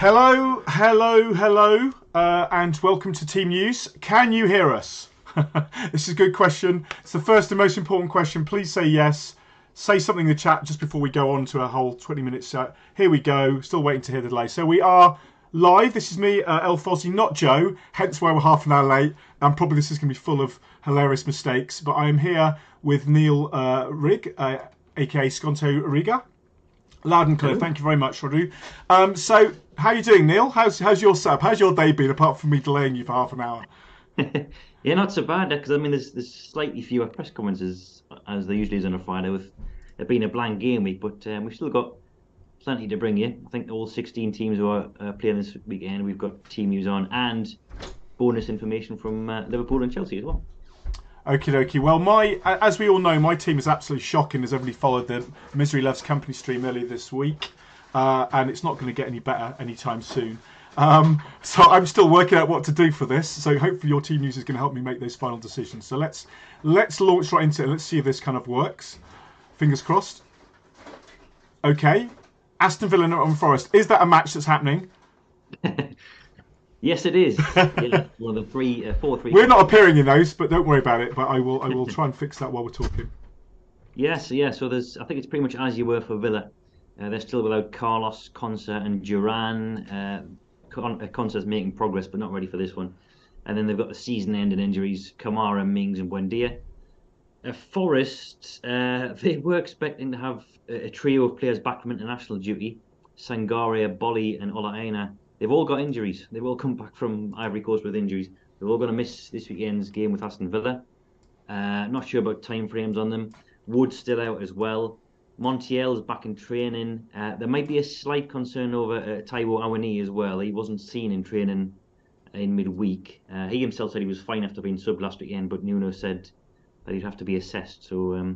Hello, hello, hello, and welcome to Team News. Can you hear us? This is a good question. It's the first and most important question. Please say yes. Say something in the chat just before we go on to a whole 20-minute set. Here we go. Still waiting to hear the delay. So we are live. This is me, ElFozzie, not Joe, hence why we're half an hour late. And probably this is going to be full of hilarious mistakes. But I am here with Neale aka Sconto Riga. Loud and clear. Hello. Thank you very much, Rodu. So, how are you doing, Neale? How's your setup? How's your day been, apart from me delaying you for half an hour? Yeah, not so bad, because I mean, there's slightly fewer press conferences as there usually is on a Friday, with it being a blank game week, but we've still got plenty to bring you. I think all 16 teams who are playing this weekend, we've got team news on and bonus information from Liverpool and Chelsea as well. Okie dokie. Well, as we all know, my team is absolutely shocking, as everybody followed the Misery Loves Company stream earlier this week. And it's not going to get any better anytime soon. So I'm still working out what to do for this. So hopefully your team news is going to help me make those final decisions. So let's launch right into it. Let's see if this kind of works. Fingers crossed. Okay. Aston Villa and Forest. Is that a match that's happening? Yes, it is. Yeah, one of the 4-3. We're not appearing in those, but don't worry about it. But I will try and fix that while we're talking. Yes, yeah. So I think it's pretty much as you were for Villa. They're still without Carlos, Konsa, and Duran. Konsa's making progress, but not ready for this one. And then they've got the season-ending injuries: Kamara, Mings, and Buendia. Forest, they were expecting to have a trio of players back from international duty: Sangaria, Bolly, and Olaena. They've all got injuries. They've all come back from Ivory Coast with injuries. They're all going to miss this weekend's game with Aston Villa. Not sure about timeframes on them. Wood's still out as well. Montiel's back in training. There might be a slight concern over Taiwo Awoniyi as well. He wasn't seen in training in midweek. He himself said he was fine after being subbed last weekend, but Nuno said that he'd have to be assessed. So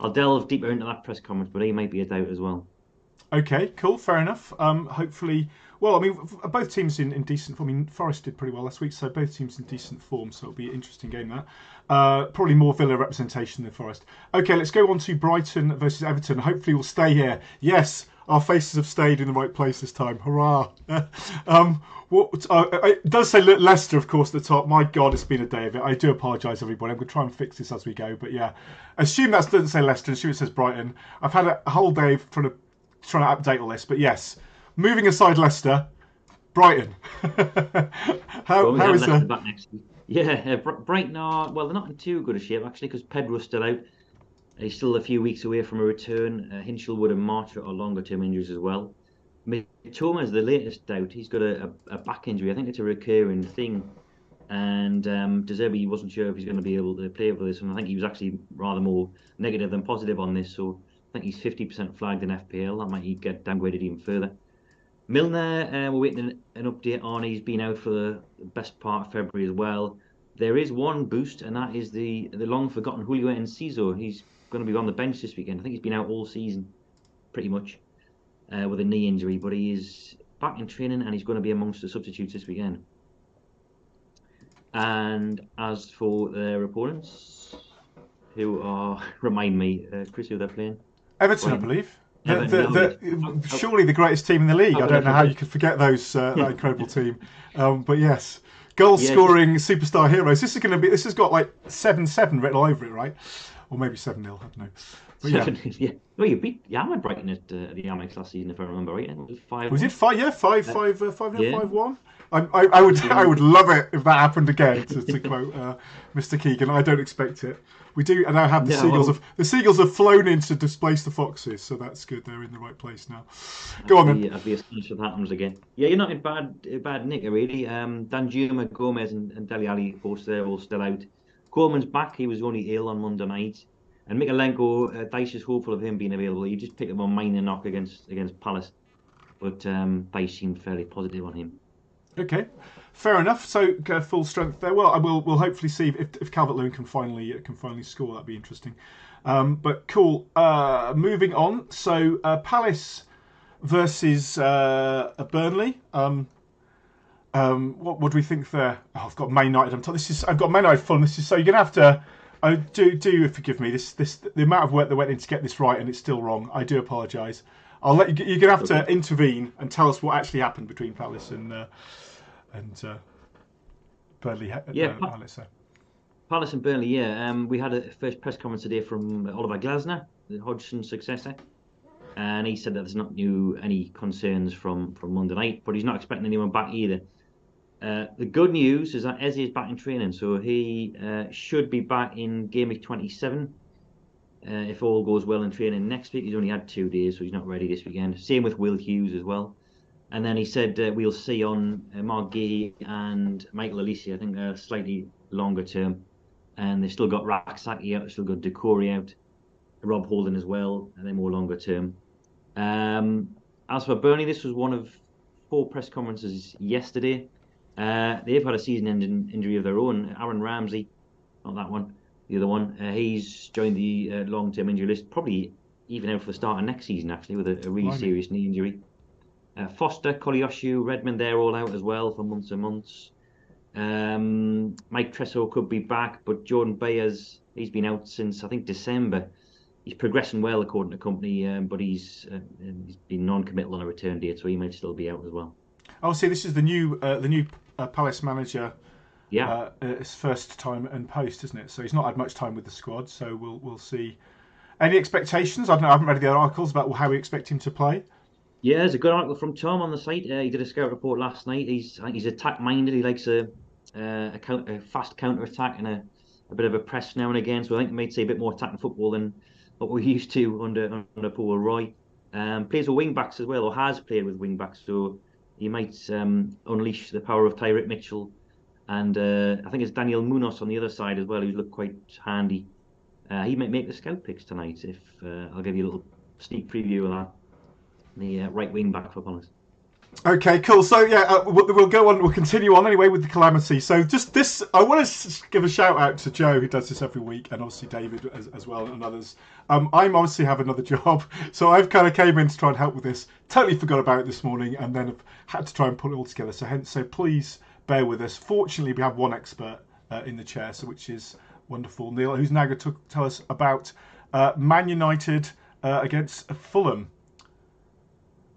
I'll delve deeper into that press conference, but he might be a doubt as well. Okay, cool, fair enough. Hopefully, well, I mean, both teams in decent form. I mean, Forest did pretty well last week, so both teams in decent form, so it'll be an interesting game, that. Probably more Villa representation than Forest. Okay, let's go on to Brighton versus Everton. Hopefully we'll stay here. Yes, our faces have stayed in the right place this time. Hurrah! It does say Leicester, of course, at the top. My God, it's been a day of it. I do apologise, everybody. I'm going to try and fix this as we go, but yeah. Assume that doesn't say Leicester, assume it says Brighton. I've had a whole day trying to update all this, but yes, moving aside Leicester, Brighton. how is Leicester back next week? Yeah, Brighton are, well, they're not in too good a shape actually, because Pedro's still out. He's still a few weeks away from a return. Hinchelwood and March are longer term injuries as well. Mitoma is the latest doubt. He's got a back injury. I think it's a recurring thing, and De Zerbi wasn't sure if he's going to be able to play for this, and I think he was actually rather more negative than positive on this, so I think he's 50% flagged in FPL. That might get downgraded even further. Milner, we're waiting an update on. He's been out for the best part of February as well. There is one boost, and that is the long-forgotten Julio Enciso. He's going to be on the bench this weekend. I think he's been out all season, pretty much, with a knee injury. But he is back in training, and he's going to be amongst the substitutes this weekend. And as for their opponents, who are, remind me, Chris, who they're playing? Everton, I believe. Surely the greatest team in the league. I don't know how you could forget that incredible team. But yes, goal-scoring superstar heroes. This has got like 7-7 written all over it, right? Or maybe 7-0. I don't know. But yeah. Well, you beat Hammered Brighton at the Amex last season, if I remember right. Was it 5? Yeah, 5-1. I would love it if that happened again. To quote Mr. Keegan, I don't expect it. We do now have the Seagulls. The Seagulls have flown in to displace the Foxes, so that's good. They're in the right place now. Go on then. I'd be astonished if that happens again. Yeah, you're not in bad nick really. Danjuma, Gomez, and Dele Alli, of course, they're all still out. Coleman's back. He was only ill on Monday night. And Mikalenko, Dyche is hopeful of him being available. He just picked up a minor knock against Palace, but Dyche seemed fairly positive on him. Okay, fair enough. So full strength there. Well, we'll hopefully see if Calvert-Lewin can finally score. That'd be interesting. But cool. Moving on. So Palace versus Burnley. What do we think there? Oh, I've got Man United. I've got Man United Fulham. This is so you're gonna have to. Do forgive me. The amount of work that went in to get this right, and it's still wrong. I do apologise. I'll let you. You're gonna have to intervene and tell us what actually happened between Palace and Burnley. Alex. Palace and Burnley. Yeah, we had a first press conference today from Oliver Glasner, the Hodgson's successor, and he said that there's not any concerns from Monday night, but he's not expecting anyone back either. The good news is that Eze is back in training, so he should be back in Gameweek 27. If all goes well in training next week. He's only had 2 days, so he's not ready this weekend. Same with Will Hughes as well. And then he said we'll see on Mark Gahey and Michael Olise. I think they're slightly longer term. And they've still got Rak-Sakyi out, they've still got Decore out, Rob Holding as well, and they're more longer term. As for Burnley, this was one of 4 press conferences yesterday. They've had a season-ending injury of their own. Aaron Ramsey, not that one, the other one. He's joined the long-term injury list, probably even out for the start of next season, actually, with a really serious knee injury. Foster, Kolyoshu, Redmond, they're all out as well for months and months. Mike Tresso could be back, but Jordan Bayers, he's been out since, I think, December. He's progressing well, according to company, but he's been non-committal on a return date, so he might still be out as well. Oh, see, this is the new Palace manager. Yeah, his first time in post, isn't it? So he's not had much time with the squad. So we'll see. Any expectations? I don't know. I haven't read the articles about how we expect him to play. Yeah, there's a good article from Tom on the site. He did a scout report last night. I think he's attack-minded. He likes a fast counter-attack and a bit of a press now and again. So I think he might see a bit more attacking football than what we're used to under Paul Roy. Plays with wing-backs as well, or has played with wing-backs. So he might unleash the power of Tyrick Mitchell. And I think it's Daniel Munoz on the other side as well, who's looked quite handy. He might make the scout picks tonight. If I'll give you a little sneak preview of that. The right wing back for Palace. Okay, cool. So yeah, we'll go on. We'll continue on anyway with the calamity. So just this, I want to give a shout out to Joe, who does this every week, and obviously David as well, and others. I'm obviously have another job, so I've kind of came in to try and help with this. Totally forgot about it this morning, and then have had to try and put it all together. So please bear with us. Fortunately, we have one expert in the chair, so which is wonderful, Neale, who's now going to tell us about Man United against Fulham.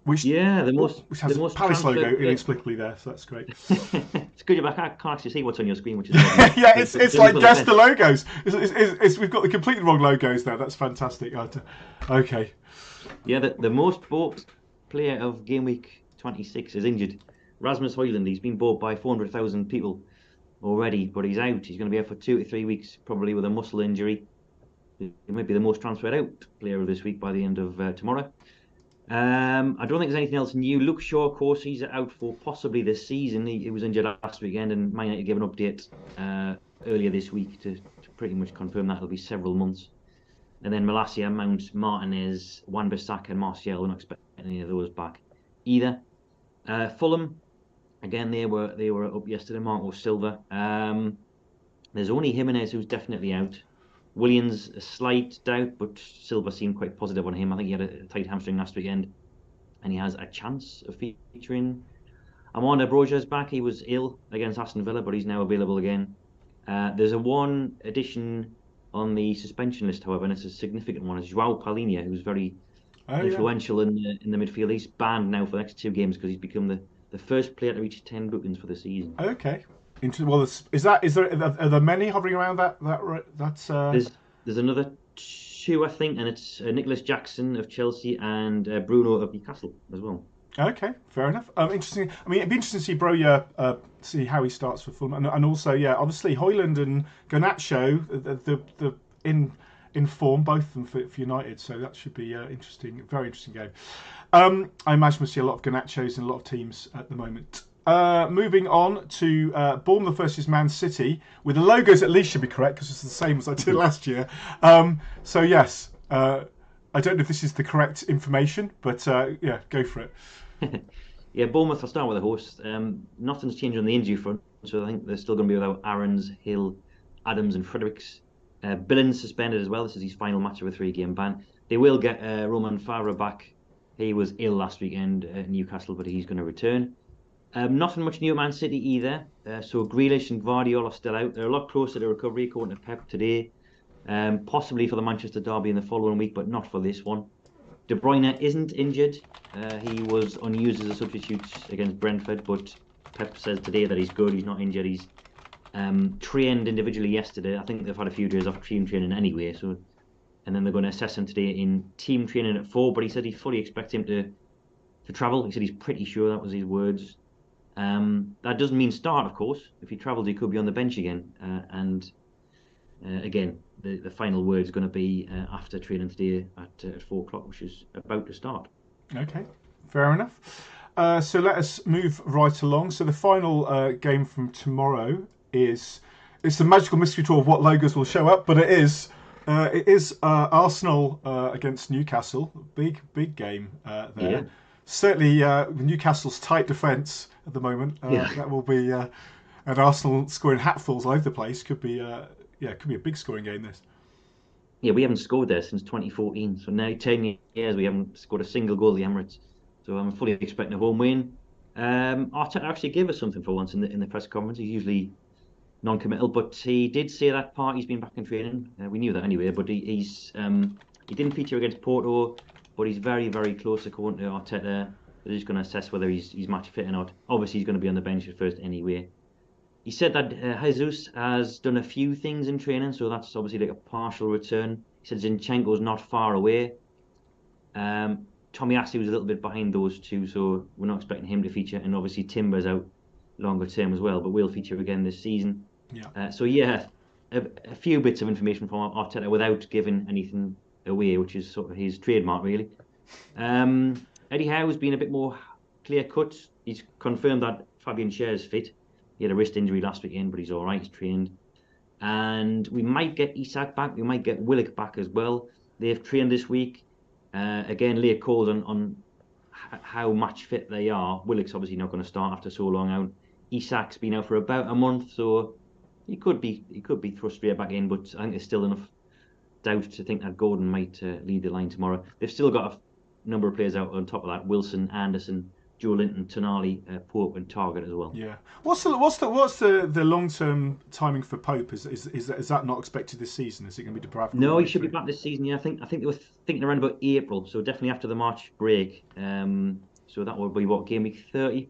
Which has a Palace logo inexplicably there, so that's great. It's good you're back. I can't actually see what's on your screen, which is yeah, it's like just the logos. We've got the completely wrong logos there. That's fantastic. Okay. Yeah, the most bought player of Gameweek 26 is injured. Rasmus Højlund. He's been bought by 400,000 people already, but he's out. He's going to be out for 2 to 3 weeks, probably with a muscle injury. He might be the most transferred out player of this week by the end of tomorrow. I don't think there's anything else new. Luke Shaw, of course, he's out for possibly this season. He was injured last weekend, and Man United gave an update earlier this week to pretty much confirm that it'll be several months. And then Malacia, Mount, Martinez, Wan-Bissaka and Martial, we're not expecting any of those back either. Fulham, again, they were up yesterday. Marco Silva. There's only Jimenez who's definitely out. Williams, a slight doubt, but Silva seemed quite positive on him. I think he had a tight hamstring last weekend, and he has a chance of featuring. Armando Broja's back. He was ill against Aston Villa, but he's now available again. There's a one addition on the suspension list, however, and it's a significant one. It's João Palhinha, who's very influential in the midfield. He's banned now for the next 2 games because he's become the first player to reach 10 bookings for the season. Okay. Well, are there many hovering around that's There's another 2, I think, and it's Nicholas Jackson of Chelsea and Bruno of Newcastle as well. Okay, fair enough. Interesting. I mean, it'd be interesting to see Broja see how he starts for Fulham, and also, yeah, obviously Højlund and Garnacho, the in form, both of them for United. So that should be interesting, very interesting game. I imagine we'll see a lot of Garnachos in a lot of teams at the moment. Moving on to Bournemouth versus Man City, with the logos at least should be correct because it's the same as I did last year. So yes, I don't know if this is the correct information, but yeah, go for it. Yeah, Bournemouth, I'll start with the host. Nothing's changed on the injury front, so I think they're still going to be without Aarons, Hill, Adams and Fredericks. Billings suspended as well. This is his final match of a 3-game ban. They will get Roman Farah back. He was ill last weekend at Newcastle, but he's going to return. Nothing much new at Man City either. So Grealish and Gvardiol are still out. They're a lot closer to recovery, according to Pep today. Possibly for the Manchester derby in the following week, but not for this one. De Bruyne isn't injured. He was unused as a substitute against Brentford, but Pep says today that he's good. He's not injured. He's trained individually yesterday. I think they've had a few days off team training anyway. So, and then they're going to assess him today in team training at 4. But he said he fully expects him to travel. He said he's pretty sure, that was his words. That doesn't mean start, of course. If he travels, he could be on the bench again. Again, the final word is going to be after training today at 4 o'clock, which is about to start. Okay, fair enough. So let us move right along. So the final game from tomorrow it's the magical mystery tour of what logos will show up, but it is Arsenal against Newcastle. Big game there. Yeah. Certainly, Newcastle's tight defence at the moment. That will be, and Arsenal scoring hatfuls all over the place. Could be a big scoring game. This. Yeah, we haven't scored there since 2014. So now 10 years we haven't scored a single goal at the Emirates. So I'm fully expecting a home win. Arteta actually gave us something for once in the press conference. He's usually non-committal, but he did say that Partey's been back in training. We knew that anyway, but he didn't feature against Porto. But he's very, very close according to Arteta. They're just going to assess whether he's match fit or not. Obviously, he's going to be on the bench at first anyway. He said that Jesus has done a few things in training, so that's obviously like a partial return. He said Zinchenko's not far away. Tommy Ashley was a little bit behind those two, so we're not expecting him to feature. And obviously, Timber's out longer term as well, but will feature again this season. Yeah. A few bits of information from Arteta without giving anything away, which is sort of his trademark, really. Eddie Howe's been a bit more clear cut. He's confirmed that Fabian Schär is fit. He had a wrist injury last weekend, but he's all right. He's trained, and we might get Isak back. We might get Willock back as well. They've trained this week. Again, lay calls on how match fit they are. Willock's obviously not going to start after so long out. Isak's been out for about a month, so he could be thrust straight back in. But I think there's still enough doubt to think that Gordon might lead the line tomorrow. They've still got a number of players out on top of that: Wilson, Anderson, Joe Linton, Tonali, Pope, and Target as well. Yeah. What's the long-term timing for Pope? Is that not expected this season? Is it going to be Dubravka? No, he should be back this season. Yeah, I think they were thinking around about April, so definitely after the March break. So that will be Gameweek 30.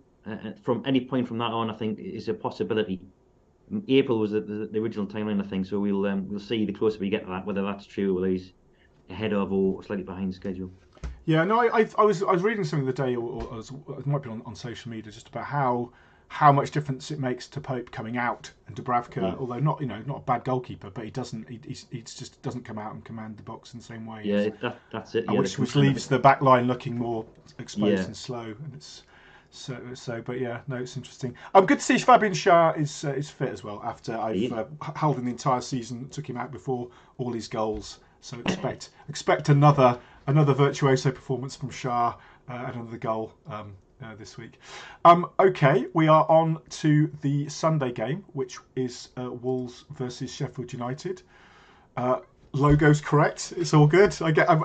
From any point from that on, I think is a possibility. April was the original timeline, I think. So we'll see the closer we get to that whether that's true, whether he's ahead of or slightly behind schedule. Yeah, no, I was reading something the day, or it might be on social media, just about how much difference it makes to Pope coming out and Dubravka, although not a bad goalkeeper, but he just doesn't come out and command the box in the same way. Yeah, that's it. Yeah, which leaves the back line looking more exposed and slow, and it's so. But yeah, no, it's interesting. I'm good to see Fabian Schär is fit as well after I've held him the entire season, took him out before all his goals. So expect another virtuoso performance from Schär, another goal this week. Okay, we are on to the Sunday game, which is Wolves versus Sheffield United. Logo's correct. It's all good. I get a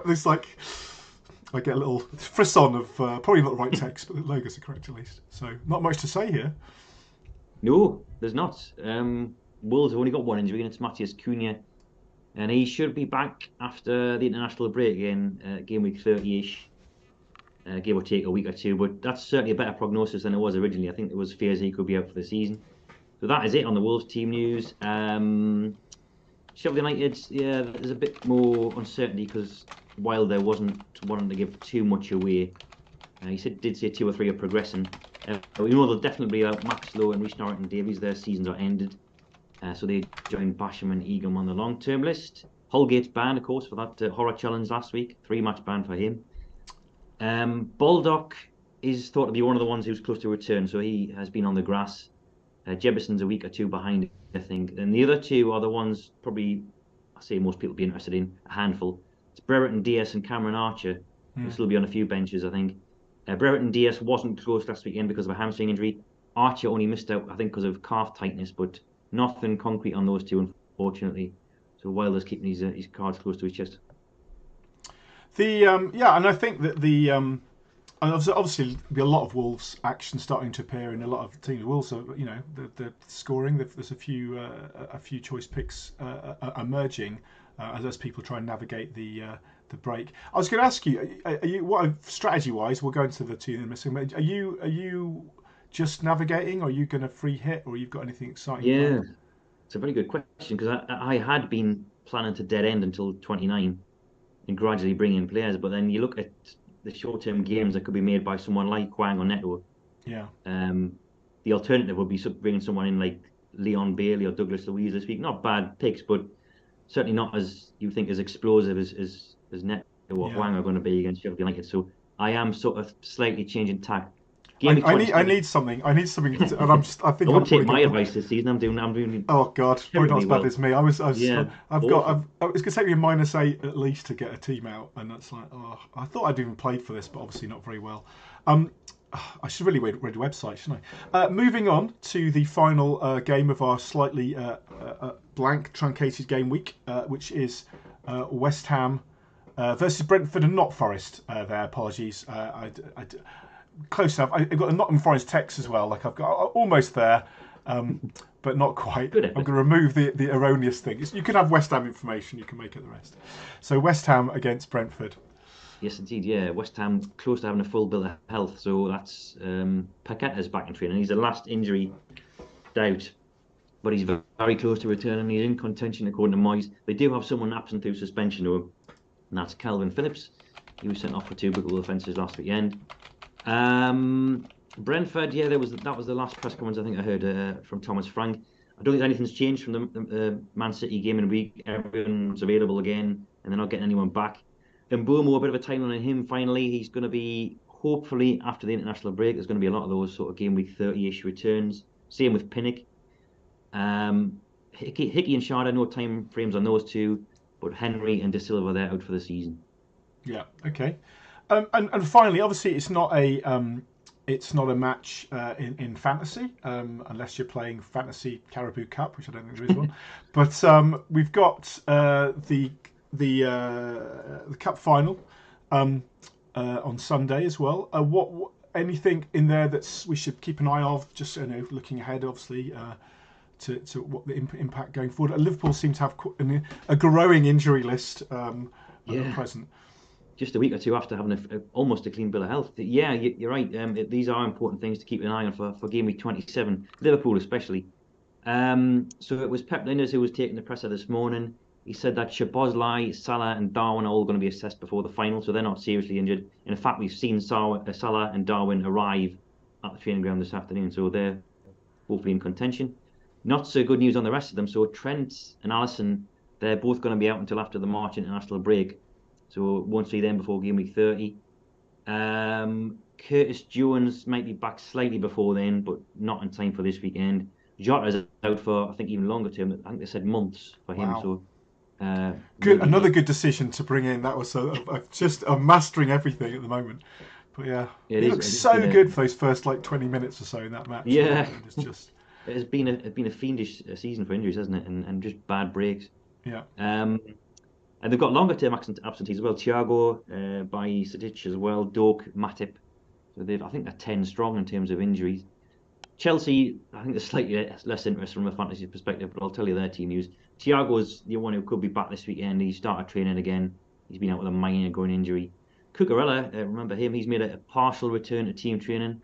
little frisson of probably not the right text, but the logos are correct at least. So not much to say here. No, there's not. Wolves have only got one injury, and it's Matheus Cunha. And he should be back after the international break again, game week 30-ish, give or take a week or two. But that's certainly a better prognosis than it was originally. I think there was fears he could be out for the season. So that is it on the Wolves team news. Sheffield United, yeah, there's a bit more uncertainty because Wilder wasn't wanting to give too much away. He did say 2 or 3 are progressing. We know they'll definitely be out Max Lowe and Reece Norton Davies. Their seasons are ended. So they joined Basham and Egan on the long-term list. Holgate's banned, of course, for that horror challenge last week. 3-match ban for him. Baldock is thought to be one of the ones who's close to return, so he has been on the grass. Jebison's a week or two behind, I think. And the other two are the ones probably, I say most people be interested in, a handful. It's Brereton Diaz and Cameron Archer. He'll still be on a few benches, I think. Brereton Diaz wasn't close last weekend because of a hamstring injury. Archer only missed out, I think, because of calf tightness, but nothing concrete on those two, unfortunately. So Wilder's keeping his cards close to his chest. And I think that And obviously, there'll be a lot of Wolves action starting to appear in a lot of teams. Wolves are, the scoring. There's a few choice picks emerging as people try and navigate the break. I was going to ask you, are you what strategy-wise? We'll go into the two missing. Are you just navigating, or are you going to free hit, or you've got anything exciting? Yeah, it's a very good question because I had been planning to dead end until 29 and gradually bring in players, but then you look at the short-term games that could be made by someone like Kwang or Neto. Yeah. The alternative would be bringing someone in like Leon Bailey or Douglas Luiz this week. Not bad picks, but certainly not as you think as explosive as Neto or Kwang are going to be against Sheffield United. So I am sort of slightly changing tack. I need something. And I think I won't take my advice this season. I'm doing. Oh God, probably not as bad as me. I've got. It's going to take me a -8 at least to get a team out, and that's like, oh, I thought I'd even played for this, but obviously not very well. I should really read the website, shouldn't I? Moving on to the final game of our slightly blank, truncated game week, which is West Ham versus Brentford and not Forest. There, apologies. Close enough. I've got a Nottingham Forest text as well. Like I've got almost there, but not quite. I'm going to remove the erroneous thing. You can have West Ham information. You can make it the rest. So West Ham against Brentford. Yes, indeed. Yeah, West Ham close to having a full bill of health. So that's Paqueta's back in training. He's the last injury doubt, but he's very close to returning. He's in contention according to Moyes. They do have someone absent through suspension though, and that's Calvin Phillips. He was sent off for 2 big offences last weekend. Brentford, yeah, that was the last press comments I think I heard from Thomas Frank. I don't think anything's changed from the Man City game in the week. Everyone's available again, and they're not getting anyone back. And Mbomo, a bit of a timeline on him. Finally, he's going to be hopefully after the international break. There's going to be a lot of those sort of game week 30-ish returns. Same with Pinnock. Hickey and Sharda, no time frames on those two, but Henry and De Silva they're out for the season. Yeah. Okay. And finally, obviously, it's not a match in fantasy unless you're playing Fantasy Caribou Cup, which I don't think there is one. But we've got the cup final on Sunday as well. What anything in there that we should keep an eye of? Just looking ahead, obviously. To what the impact going forward. Liverpool seem to have a growing injury list at present. Just a week or two after having almost a clean bill of health. Yeah, you're right. These are important things to keep an eye on for game week 27, Liverpool especially. So it was Pep Linders who was taking the presser this morning. He said that Szoboszlai, Salah and Darwin are all going to be assessed before the final, so they're not seriously injured. In fact, we've seen Salah and Darwin arrive at the training ground this afternoon, so they're hopefully in contention. Not so good news on the rest of them. So Trent and Alisson, they're both going to be out until after the March international break. So won't see them before game week 30. Curtis Jones might be back slightly before then, but not in time for this weekend. Jota is out for, I think, even longer term. I think they said months for him. So good, another good decision to bring in. That was just mastering everything at the moment. But yeah, he looks so good for those first 20 minutes or so in that match. Yeah, it has been a fiendish season for injuries, hasn't it? And just bad breaks. Yeah. And they've got longer term absentees as well. Thiago, Bajcetic as well. Doak, Matip. So I think they're 10 strong in terms of injuries. Chelsea, I think there's slightly less interest from a fantasy perspective, but I'll tell you their team news. Thiago's the one who could be back this weekend. He started training again. He's been out with a minor groin injury. Cucurella, remember him? He's made a partial return to team training.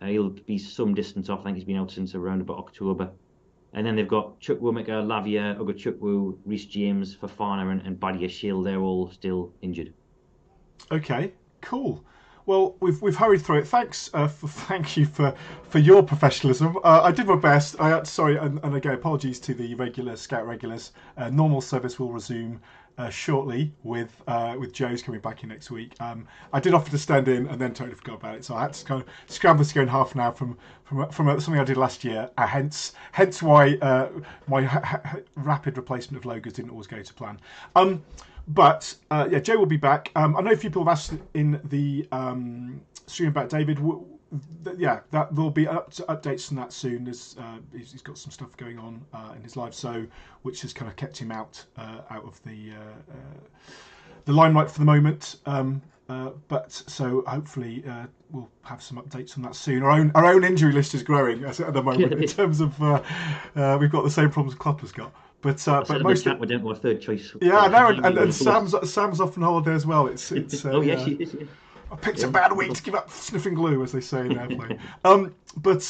He'll be some distance off. I think he's been out since around about October. And then they've got Chukwuemeka, Lavia, Ogochukwu, Reece James, Fofana, and Badia Shiel. They're all still injured. Okay, cool. Well, we've hurried through it. Thank you for your professionalism. I did my best. Sorry, and again, apologies to the Scout regulars. Normal service will resume shortly with Joe's coming back in next week. I did offer to stand in and then totally forgot about it, so I had to kind of scramble to go in half an hour from something I did last year. Hence why my rapid replacement of logos didn't always go to plan. But Joe will be back. I know a few people have asked in the stream about David. That there'll be updates on that soon. As he's got some stuff going on in his life, which has kind of kept him out of the limelight for the moment. But so hopefully we'll have some updates on that soon. Our own injury list is growing at the moment in terms of we've got the same problems Klopp has got. But most chat, we don't want a third choice. yeah, no, and Sam's off on holiday as well. It's Oh yes, she is. Yeah. I picked a bad week to give up sniffing glue, as they say in airplane. But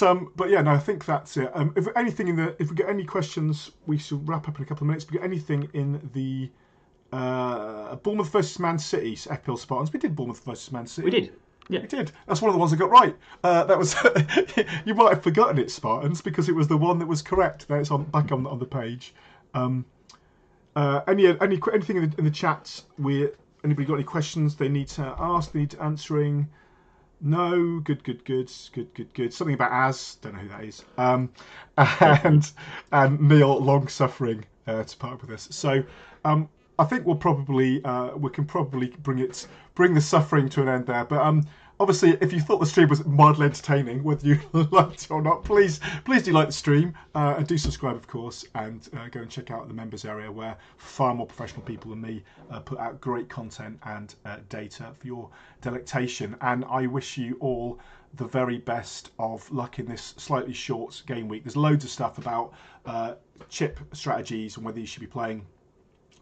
yeah, no, I think that's it. If we get any questions, we should wrap up in a couple of minutes. If we get anything in the Bournemouth versus Man City FPL Spartans, we did Bournemouth versus Man City. We did. Yeah, we did. That's one of the ones I got right. That was you might have forgotten it, Spartans, because it was the one that was correct. There, it's back on the page. Anything in the chat? Anybody got any questions they need to ask? They need answering? No. Good. Something about Az. Don't know who that is. And Neil, long suffering to part with us. So I think we can probably bring the suffering to an end there. But obviously, if you thought the stream was mildly entertaining, whether you liked it or not, please do like the stream and do subscribe, of course, and go and check out the members area where far more professional people than me put out great content and data for your delectation. And I wish you all the very best of luck in this slightly short game week. There's loads of stuff about chip strategies and whether you should be playing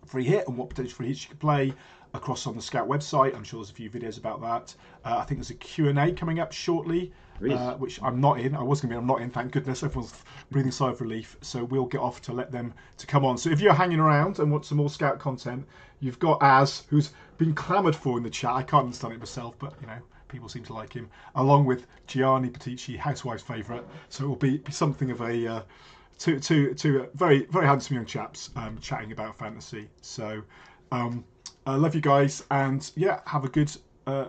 free hit and what potential free hits you could play across on the Scout website. I'm sure there's a few videos about that. I think there's a Q&A coming up shortly, which I'm not in. I was going to be, I'm not in, thank goodness. Everyone's breathing a sigh of relief. So we'll get off to let them to come on. So if you're hanging around and want some more Scout content, you've got Az, who's been clamoured for in the chat. I can't understand it myself, but people seem to like him, along with Gianni Petici, Housewife's favourite. So it will be something of a two very, very handsome young chaps chatting about fantasy. So I love you guys, and yeah, have a good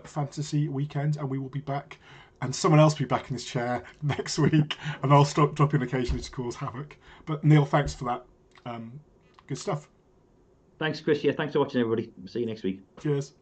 fantasy weekend, and we will be back, and someone else will be back in this chair next week, and I'll stop dropping occasionally to cause havoc. But Neil, thanks for that. Good stuff. Thanks, Chris. Yeah, thanks for watching, everybody. See you next week. Cheers.